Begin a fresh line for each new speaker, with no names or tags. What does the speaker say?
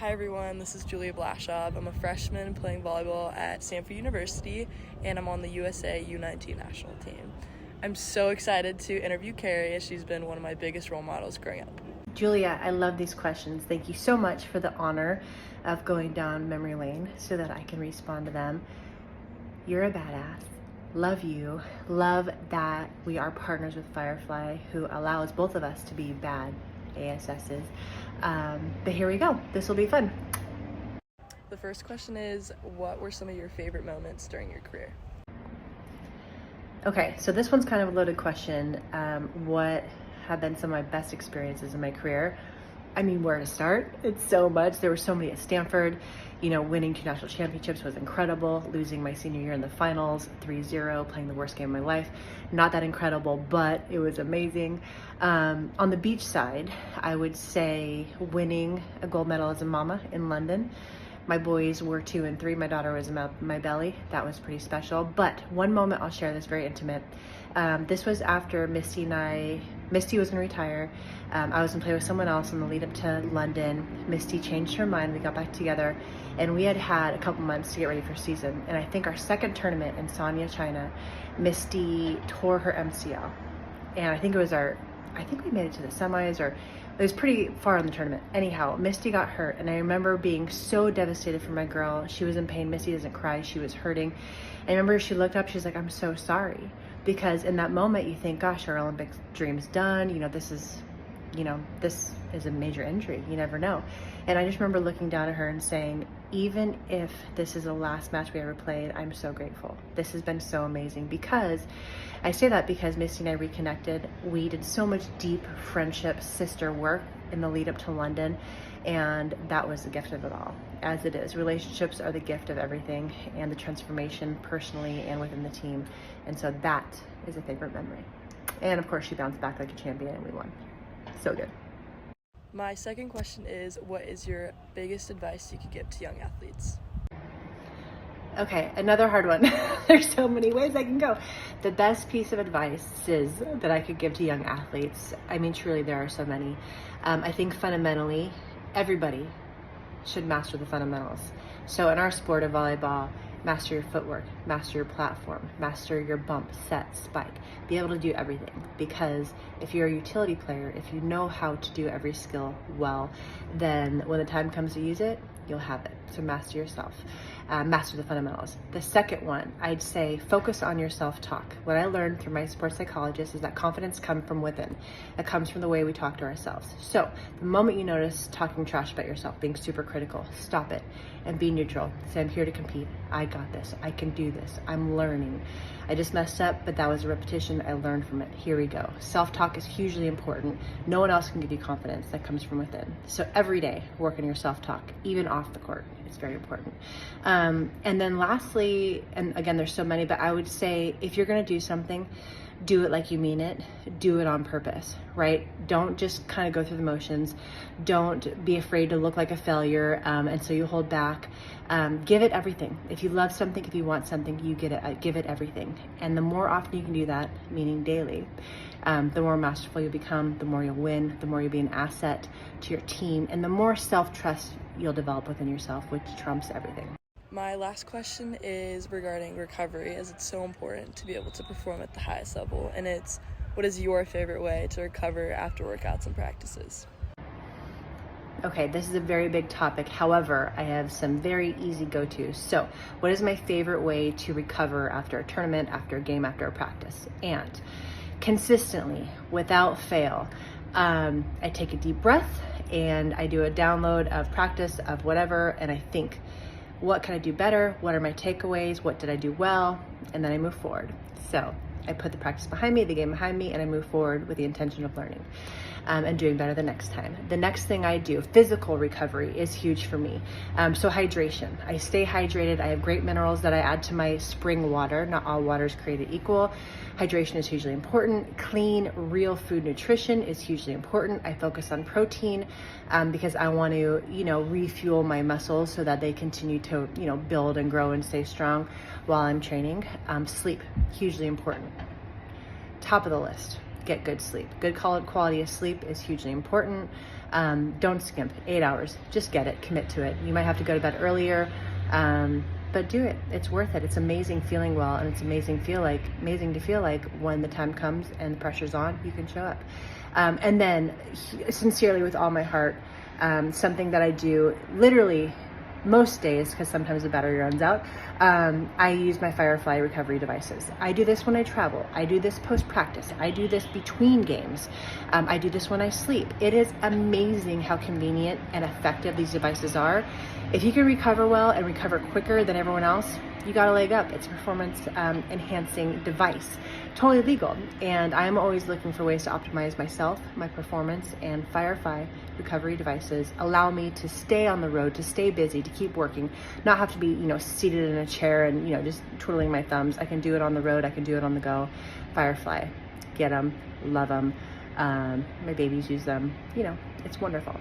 Hi everyone, this is Julia Blyashov. I'm a freshman playing volleyball at Stanford University, and I'm on the USA U19 national team. I'm so excited to interview Kerri, as she's been one of my biggest role models growing up.
Julia, I love these questions. Thank you so much for the honor of going down memory lane so that I can respond to them. You're a badass. Love you. Love that we are partners with Firefly, who allows both of us to be bad ASSs. But here we go. This will be fun.
The first question is, what were some of your favorite moments during your career?
Okay, so this one's kind of a loaded question. What have been some of my best experiences in my career? I mean, where to start? It's so much. There were so many at Stanford. Winning 2 national championships was incredible. Losing my senior year in the finals, 3-0, playing the worst game of my life. Not that incredible, but it was amazing. On the beach side, I would say winning a gold medal as a mama in London. My boys were 2 and 3. My daughter was in my belly. That was pretty special. But one moment I'll share that's very intimate. This was after Misty was gonna retire. I was gonna play with someone else in the lead up to London. Misty changed her mind. We got back together, and we had a couple months to get ready for season. And I think our second tournament in Sanya, China, Misty tore her MCL. And I think we made it to the semis, or it was pretty far in the tournament. Anyhow, Misty got hurt, and I remember being so devastated for my girl. She was in pain. Misty doesn't cry. She was hurting. I remember she looked up, she's like, "I'm so sorry." Because in that moment you think, gosh, our Olympic dream's done. This is a major injury. You never know. And I just remember looking down at her and saying, even if this is the last match we ever played, I'm so grateful. This has been so amazing. Because I say that because Misty and I reconnected. We did so much deep friendship, sister work in the lead up to London, and that was the gift of it all. As it is, relationships are the gift of everything, and the transformation personally and within the team. And so that is a favorite memory. And of course, she bounced back like a champion and we won. So good.
My second question is, what is your biggest advice you could give to young athletes?
Okay, another hard one. There's so many ways I can go. The best piece of advice is that I could give to young athletes, I mean, truly there are so many. I think fundamentally, everybody should master the fundamentals. So in our sport of volleyball, master your footwork, master your platform, master your bump, set, spike. Be able to do everything, because if you're a utility player, if you know how to do every skill well, then when the time comes to use it, you'll have it. So master yourself, master the fundamentals. The second one, I'd say focus on your self-talk. What I learned through my sports psychologist is that confidence comes from within. It comes from the way we talk to ourselves. So the moment you notice talking trash about yourself, being super critical, stop it and be neutral. Say, I'm here to compete. I got this. I can do this. I'm learning. I just messed up, but that was a repetition. I learned from it. Here we go. Self-talk is hugely important. No one else can give you confidence. That comes from within. So every day, work on your self-talk, even off the court. It's very important. And then lastly, and again, there's so many, but I would say if you're going to do something, do it like you mean it. Do it on purpose, right? Don't just kind of go through the motions. Don't be afraid to look like a failure, and so you hold back. Give it everything. If you love something, if you want something, you give it everything. And the more often you can do that, meaning daily, the more masterful you'll become, the more you'll win, the more you'll be an asset to your team, and the more self-trust you'll develop within yourself, which trumps everything.
My last question is regarding recovery, as it's so important to be able to perform at the highest level, and it's, what is your favorite way to recover after workouts and practices?
Okay, this is a very big topic. However, I have some very easy go-tos. So, what is my favorite way to recover after a tournament, after a game, after a practice? And consistently, without fail, I take a deep breath and I do a download of practice of whatever, and I think, what can I do better? What are my takeaways? What did I do well? And then I move forward. So I put the practice behind me, the game behind me, and I move forward with the intention of learning and doing better the next time. The next thing I do, physical recovery, is huge for me. So hydration. I stay hydrated. I have great minerals that I add to my spring water. Not all water is created equal. Hydration is hugely important. Clean, real food nutrition is hugely important. I focus on protein because I want to, refuel my muscles so that they continue to, build and grow and stay strong while I'm training. Sleep, hugely important. Top of the list, get good sleep. Good quality of sleep is hugely important. Don't skimp. 8 hours. Just get it. Commit to it. You might have to go to bed earlier, but do it. It's worth it. It's amazing feeling well, and it's amazing to feel like when the time comes and the pressure's on, you can show up. And then, sincerely, with all my heart, something that I do literally most days, because sometimes the battery runs out, I use my Firefly recovery devices. I do this when I travel. I do this post-practice. I do this between games. I do this when I sleep. It is amazing how convenient and effective these devices are. If you can recover well and recover quicker than everyone else, you got a leg up. It's a performance enhancing device. Totally legal. And I'm always looking for ways to optimize myself, my performance, and Firefly recovery devices allow me to stay on the road, to stay busy, to keep working, not have to be, seated in a chair and, just twiddling my thumbs. I can do it on the road. I can do it on the go. Firefly. Get them. Love them. My babies use them. It's wonderful.